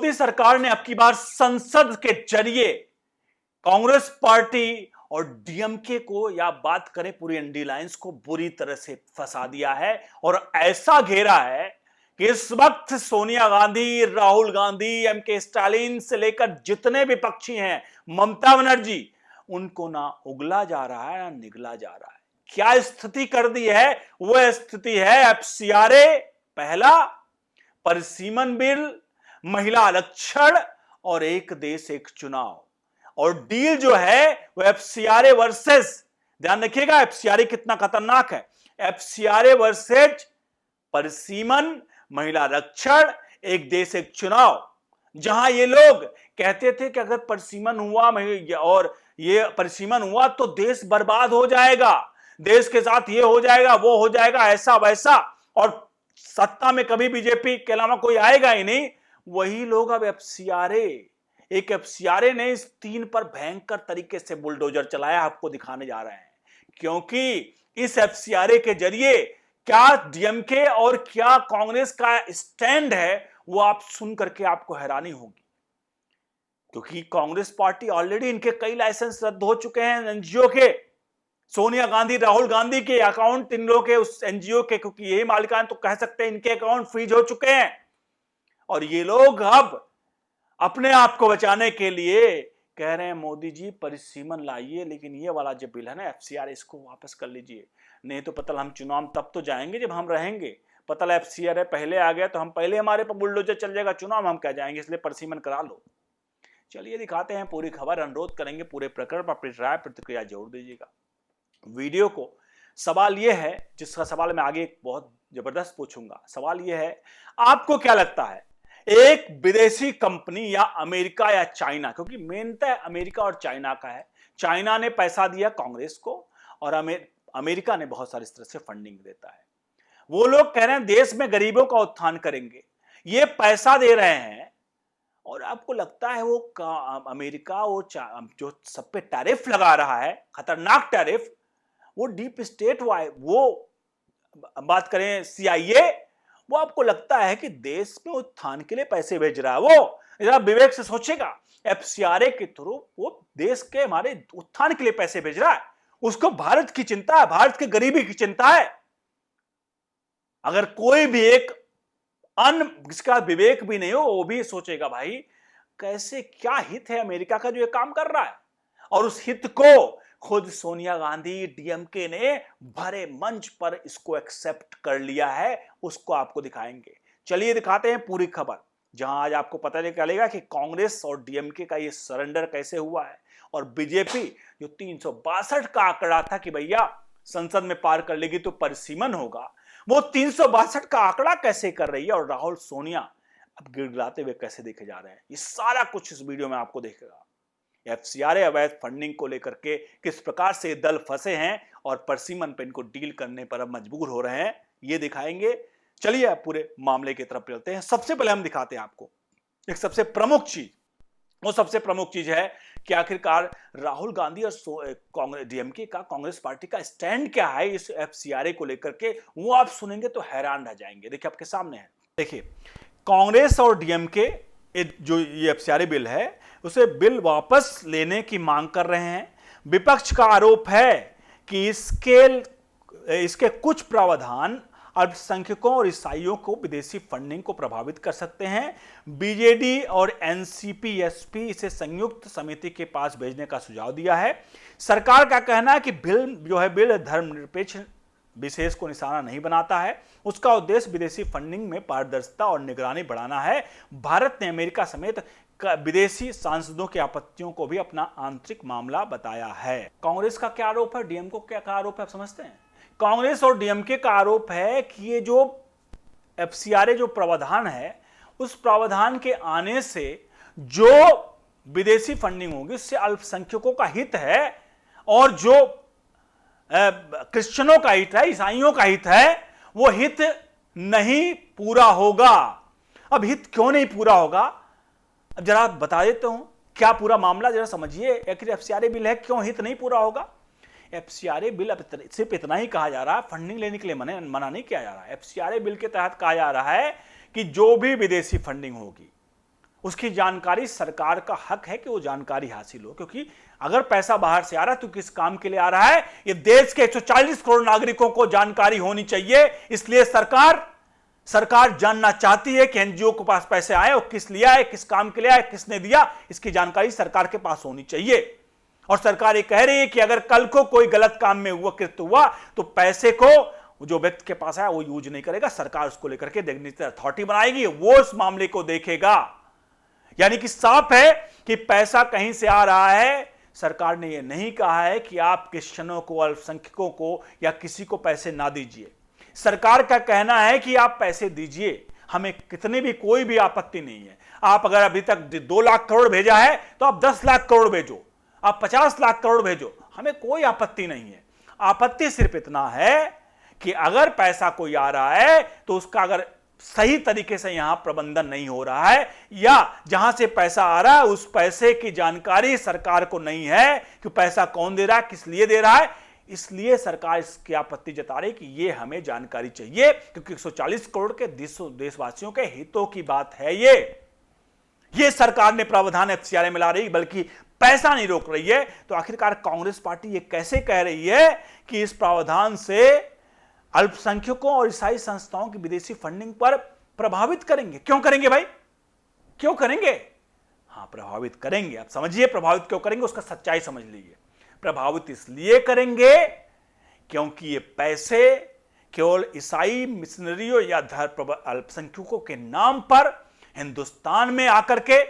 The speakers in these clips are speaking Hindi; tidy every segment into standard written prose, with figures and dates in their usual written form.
मोदी सरकार ने अब की बार संसद के जरिए कांग्रेस पार्टी और डीएमके को, या बात करें पूरी इंडी अलायंस को, बुरी तरह से फंसा दिया है और ऐसा घेरा है कि इस वक्त सोनिया गांधी, राहुल गांधी, एमके स्टालिन से लेकर जितने भी पक्षी हैं, ममता बनर्जी, उनको ना उगला जा रहा है ना निगला जा रहा है। क्या स्थिति कर दी है? वह स्थिति है एफसीआरए पहला, परिसीमन बिल, महिला आरक्षण और एक देश एक चुनाव। और डील जो है वो एफसीआरए वर्सेस, ध्यान रखिएगा एफसीआरए कितना खतरनाक है, एफसीआरए वर्सेस परिसीमन, महिला आरक्षण, एक देश एक चुनाव। जहां ये लोग कहते थे कि अगर परिसीमन हुआ और ये परिसीमन हुआ तो देश बर्बाद हो जाएगा, देश के साथ ये हो जाएगा, वो हो जाएगा, ऐसा वैसा, और सत्ता में कभी बीजेपी के अलावा कोई आएगा ही नहीं। वही लोग अब एफसीआरए ने इस 3 पर भयंकर तरीके से बुलडोजर चलाया, आपको दिखाने जा रहे हैं। क्योंकि इस एफसीआरए के जरिए क्या डीएमके और क्या कांग्रेस का स्टैंड है, वो आप सुन करके आपको हैरानी होगी। क्योंकि कांग्रेस पार्टी ऑलरेडी, इनके कई लाइसेंस रद्द हो चुके हैं एनजीओ के, सोनिया गांधी, राहुल गांधी के अकाउंट, इन लोगों के उस एनजीओ के, क्योंकि यही मालिकान, तो कह सकते हैं इनके अकाउंट फ्रीज हो चुके हैं। और ये लोग अब अपने आप को बचाने के लिए कह रहे हैं मोदी जी परिसीमन लाइए, लेकिन ये वाला जो बिल है ना एफसीआरए, इसको वापस कर लीजिए, नहीं तो पता हम चुनाव तब तो जाएंगे जब हम रहेंगे। पता एफसीआरए पहले आ गया तो हम पहले, हमारे पर बुलडोजर चल जाएगा, चुनाव हम क्या जाएंगे, इसलिए परिसीमन करा लो। चलिए दिखाते हैं पूरी खबर, अनुरोध करेंगे पूरे प्रकरण पर अपनी राय प्रतिक्रिया जरूर दीजिएगा वीडियो को। सवाल यह है, जिसका सवाल मैं आगे बहुत जबरदस्त पूछूंगा, सवाल यह है, आपको क्या लगता है एक विदेशी कंपनी या अमेरिका या चाइना, क्योंकि मेनतः अमेरिका और चाइना का है, चाइना ने पैसा दिया कांग्रेस को और अमेरिका ने बहुत सारी इस तरह से फंडिंग देता है, वो लोग कह रहे हैं देश में गरीबों का उत्थान करेंगे, ये पैसा दे रहे हैं, और आपको लगता है वो अमेरिका वो जो सब पे टैरिफ लगा रहा है, खतरनाक टैरिफ, वो डीप स्टेट, वो बात करें सीआईए, वो आपको लगता है कि देश में उत्थान के लिए पैसे भेज रहा है? वो जरा विवेक से सोचेगा, एफसीआरए के थ्रू वो देश के हमारे उत्थान के लिए पैसे भेज रहा है, उसको भारत की चिंता है, भारत के गरीबी की चिंता है। अगर कोई भी एक जिसका विवेक भी नहीं हो, वो भी सोचेगा भाई कैसे, क्या हित है अमेरिका का जो ये काम कर रहा है, और उस हित को खुद सोनिया गांधी, डीएमके ने भरे मंच पर इसको एक्सेप्ट कर लिया है, उसको आपको दिखाएंगे। चलिए दिखाते हैं पूरी खबर, जहां आज आपको पता चलेगा कि कांग्रेस और डीएमके का ये सरेंडर कैसे हुआ है, और बीजेपी जो 362 का आंकड़ा था कि भैया संसद में पार कर लेगी तो परिसीमन होगा, वो 362 का आंकड़ा कैसे कर रही है, और राहुल, सोनिया अब गिड़गिड़ाते हुए कैसे देखे जा रहे हैं, ये सारा कुछ इस वीडियो में आपको देखेगा। एफसीआरए अवैध फंडिंग को लेकर के किस प्रकार से दल फंसे हैं और परिसीमन पे इनको डील करने पर अब मजबूर हो रहे हैं, ये दिखाएंगे। चलिए आप पूरे मामले की तरफ चलते हैं। सबसे पहले हम दिखाते हैं आपको एक सबसे प्रमुख चीज, वो सबसे प्रमुख चीज है कि आखिरकार राहुल गांधी और कांग्रेस, डीएमके का, कांग्रेस पार्टी का स्टैंड क्या है इस एफसीआरए को लेकर के, वो आप सुनेंगे तो हैरान रह जाएंगे। देखिए आपके सामने है, देखिए कांग्रेस और डीएमके जो ये एफसीआरए बिल है, उसे बिल वापस लेने की मांग कर रहे हैं। विपक्ष का आरोप है कि इसके कुछ प्रावधान अल्पसंख्यकों और ईसाइयों को विदेशी फंडिंग को प्रभावित कर सकते हैं। बीजेडी और एनसीपी एसपी इसे संयुक्त समिति के पास भेजने का सुझाव दिया है। सरकार का कहना है कि बिल धर्मनिरपेक्ष विशेष को निशाना नहीं बनाता है, उसका उद्देश्य विदेशी फंडिंग में पारदर्शिता और निगरानी बढ़ाना है। भारत ने अमेरिका समेत विदेशी सांसदों की आपत्तियों को भी अपना आंतरिक मामला बताया है। कांग्रेस का क्या आरोप है, डीएमके का क्या आरोप है, आप समझते हैं? कांग्रेस और डीएमके का आरोप है कि ये जो एफसीआरए जो प्रावधान है, उस प्रावधान के आने से जो विदेशी फंडिंग होगी उससे अल्पसंख्यकों का हित है, और जो क्रिश्चियनों का हित है, ईसाइयों का हित है, वो हित नहीं पूरा होगा। अब हित क्यों नहीं पूरा होगा, अब जरा बता देता हूं क्या पूरा मामला, जरा समझिए। आखिर एफसीआरए बिल है, क्यों हित नहीं पूरा होगा? एफसीआरए बिल अब सिर्फ इतना ही कहा जा रहा है, फंडिंग लेने के लिए मना नहीं किया जा रहा है। एफसीआरए बिल के तहत कहा जा रहा है कि जो भी विदेशी फंडिंग होगी उसकी जानकारी सरकार का हक है कि वो जानकारी हासिल हो, क्योंकि अगर पैसा बाहर से आ रहा है तो किस काम के लिए आ रहा है, ये देश के 140 करोड़ नागरिकों को जानकारी होनी चाहिए। इसलिए सरकार जानना चाहती है कि एनजीओ के पास पैसे आए और किस लिए आए, किस काम के लिए आए, किसने दिया, इसकी जानकारी सरकार के पास होनी चाहिए। और सरकार ये कह रही है कि अगर कल को कोई गलत काम में कृत्य हुआ तो पैसे को जो व्यक्ति के पास आया वो यूज नहीं करेगा, सरकार उसको लेकर के डिग्निटरी अथॉरिटी बनाएगी, वो इस मामले को देखेगा। यानी कि साफ है कि पैसा कहीं से आ रहा है। सरकार ने यह नहीं कहा है कि आप क्रिश्चियनों को, अल्पसंख्यकों को या किसी को पैसे ना दीजिए। सरकार का कहना है कि आप पैसे दीजिए, हमें कितने भी कोई भी आपत्ति नहीं है। आप अगर अभी तक 2 लाख करोड़ भेजा है तो आप 10 लाख करोड़ भेजो, आप 50 लाख करोड़ भेजो, हमें कोई आपत्ति नहीं है। आपत्ति सिर्फ इतना है कि अगर पैसा कोई आ रहा है तो उसका अगर सही तरीके से यहां प्रबंधन नहीं हो रहा है, या जहां से पैसा आ रहा है उस पैसे की जानकारी सरकार को नहीं है कि पैसा कौन दे रहा है, किस लिए दे रहा है, इसलिए सरकार इसकी आपत्ति जता रही कि यह हमें जानकारी चाहिए, क्योंकि 140 करोड़ के देशवासियों के हितों की बात है। ये सरकार ने प्रावधान एफसीआरए में ला रही, बल्कि पैसा नहीं रोक रही है। तो आखिरकार कांग्रेस पार्टी ये कैसे कह रही है कि इस प्रावधान से अल्पसंख्यकों और ईसाई संस्थाओं की विदेशी फंडिंग पर प्रभावित करेंगे? क्यों करेंगे भाई, क्यों करेंगे? हां, प्रभावित करेंगे। आप समझिए प्रभावित क्यों करेंगे, उसका सच्चाई समझ लीजिए। प्रभावित इसलिए करेंगे क्योंकि ये पैसे केवल ईसाई मिशनरियों या अल्पसंख्यकों के नाम पर हिंदुस्तान में आकर के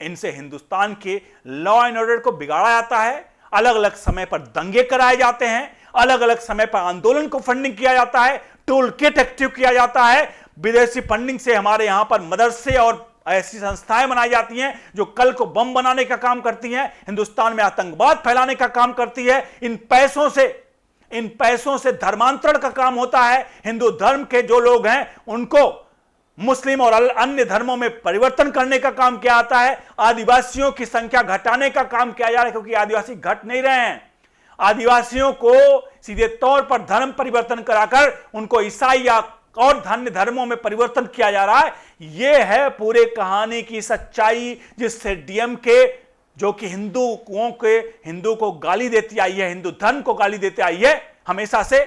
इनसे हिंदुस्तान के लॉ एंड ऑर्डर को बिगाड़ा जाता है। अलग अलग समय पर दंगे कराए जाते हैं, अलग अलग समय पर आंदोलन को फंडिंग किया जाता है, टूल किट एक्टिव किया जाता है। विदेशी फंडिंग से हमारे यहां पर मदरसे और ऐसी संस्थाएं बनाई जाती हैं जो कल को बम बनाने का काम करती हैं, हिंदुस्तान में आतंकवाद फैलाने का काम करती है। इन पैसों से धर्मांतरण का काम होता है। हिंदू धर्म के जो लोग हैं उनको मुस्लिम और अन्य धर्मों में परिवर्तन करने का काम किया जाता है। आदिवासियों की संख्या घटाने का काम किया जा रहा है, क्योंकि आदिवासी घट नहीं रहे हैं। आदिवासियों को सीधे तौर पर धर्म परिवर्तन कराकर उनको ईसाई या और अन्य धर्मों में परिवर्तन किया जा रहा है। यह है पूरे कहानी की सच्चाई, जिससे डीएमके, जो कि हिंदू को गाली देती आई है, हिंदू धर्म को गाली देती आई है हमेशा से।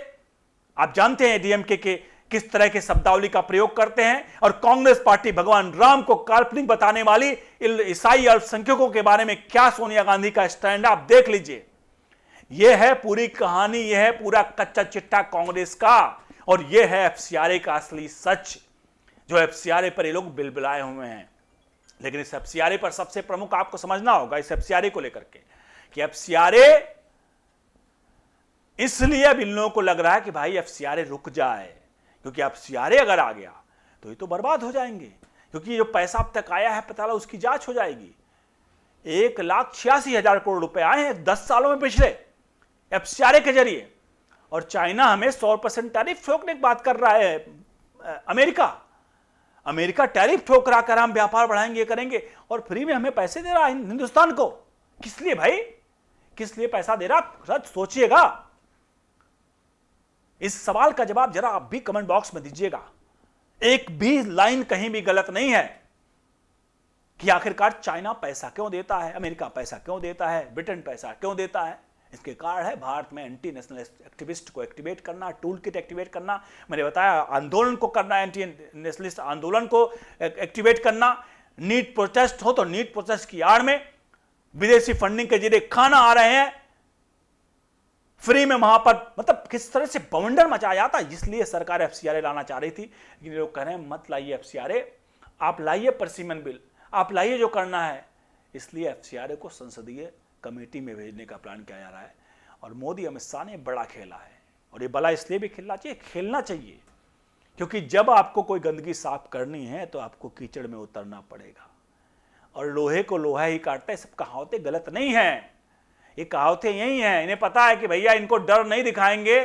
आप जानते हैं डीएमके के किस तरह के शब्दावली का प्रयोग करते हैं, और कांग्रेस पार्टी भगवान राम को काल्पनिक बताने वाली ईसाई अल्पसंख्यकों के बारे में क्या सोनिया गांधी का स्टैंड आप देख लीजिए। यह है पूरी कहानी, यह है पूरा कच्चा चिट्ठा कांग्रेस का, और यह है एफसीआरए का असली सच, जो एफसीआरए पर ये लोग बिलबिलाए हुए हैं। लेकिन इस एफसीआरए पर सबसे प्रमुख आपको समझना होगा इस एफसीआरए को लेकर के कि एफसीआरए, इसलिए अब इन लोगों को लग रहा है कि भाई एफसीआरए रुक जाए, क्योंकि एफसीआरए अगर आ गया तो ये तो बर्बाद हो जाएंगे, क्योंकि जो पैसा अब तक आया है पता लगा उसकी जांच हो जाएगी। 1,86,000 करोड़ रुपए आए हैं 10 सालों में पिछले एफसीआरए के जरिए, और चाइना हमें 100% टैरिफ ठोकने की बात कर रहा है। अमेरिका टैरिफ ठोक रहा कर हम व्यापार बढ़ाएंगे, करेंगे, और फ्री में हमें पैसे दे रहा है हिंदुस्तान को। किस लिए भाई, किस लिए पैसा दे रहा? सच सोचिएगा। इस सवाल का जवाब जरा आप भी कमेंट बॉक्स में दीजिएगा। एक भी लाइन कहीं भी गलत नहीं है कि आखिरकार चाइना पैसा क्यों देता है, अमेरिका पैसा क्यों देता है, ब्रिटेन पैसा क्यों देता है। इसके कारण है भारत में एंटी नेशनलिस्ट एक्टिविस्ट को एक्टिवेट करना, टूल किट एक्टिवेट करना, मैंने बताया आंदोलन को करना, एंटी नेशनलिस्ट आंदोलन को एक्टिवेट करना। नीट प्रोटेस्ट हो तो नीट प्रोटेस्ट की आड़ में विदेशी फंडिंग के जरिए खाना आ रहे हैं फ्री में वहां पर, मतलब किस तरह से बवंडर मचाया जाता है। इसलिए सरकार एफसीआरए लाना चाह रही थी, लेकिन लोग कह रहे हैं मत लाइए एफसीआरए, आप लाइए परसिमन बिल, आप लाइए जो करना है। इसलिए एफसीआरए को संसदीय कमेटी में भेजने का प्लान किया जा रहा है। और मोदी अमित शाह ने बड़ा खेला है, और ये बड़ा इसलिए भी खेलना चाहिए क्योंकि जब आपको कोई गंदगी साफ करनी है तो आपको कीचड़ में उतरना पड़ेगा, और लोहे को लोहा ही काटता है। सब कहावतें गलत नहीं हैं, ये कहावतें यही हैं। इन्हें पता है कि भैया इनको डर नहीं दिखाएंगे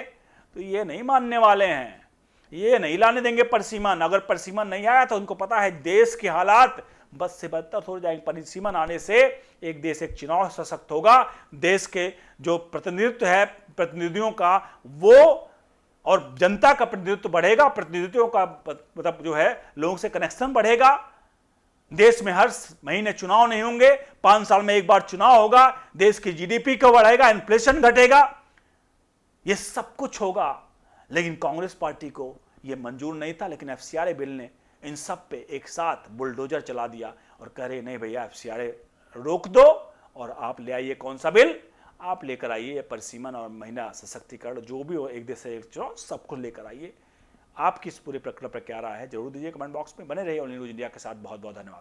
तो ये नहीं मानने वाले हैं, ये नहीं लाने देंगे परसीमन। अगर परसीमन नहीं आया तो उनको पता है देश के हालात बस से बदतर हो जाएंगे। परसीमन आने से एक देश, एक चुनाव सशक्त होगा, देश के जो प्रतिनिधित्व है प्रतिनिधियों का वो, और जनता का प्रतिनिधित्व बढ़ेगा, प्रतिनिधित्व का मतलब जो है लोगों से कनेक्शन बढ़ेगा, देश में हर महीने चुनाव नहीं होंगे, 5 साल में एक बार चुनाव होगा, देश की जीडीपी को बढ़ाएगा, इन्फ्लेशन घटेगा, ये सब कुछ होगा। लेकिन कांग्रेस पार्टी को ये मंजूर नहीं था। लेकिन एफसीआरए बिल ने इन सब पे एक साथ बुलडोजर चला दिया और कह रहे नहीं भैया, एफसीआरए रोक दो और आप ले आइए कौन सा बिल, आप लेकर आइए परिसीमन और महिला सशक्तिकरण, जो भी हो, एक देश से एक चुनाव, सब कुछ लेकर आइए। आपकी इस पूरे प्रक्रिया पर क्या राय है जरूर दीजिए कमेंट बॉक्स में। बने रहिए ऑल न्यूज इंडिया के साथ। बहुत बहुत धन्यवाद।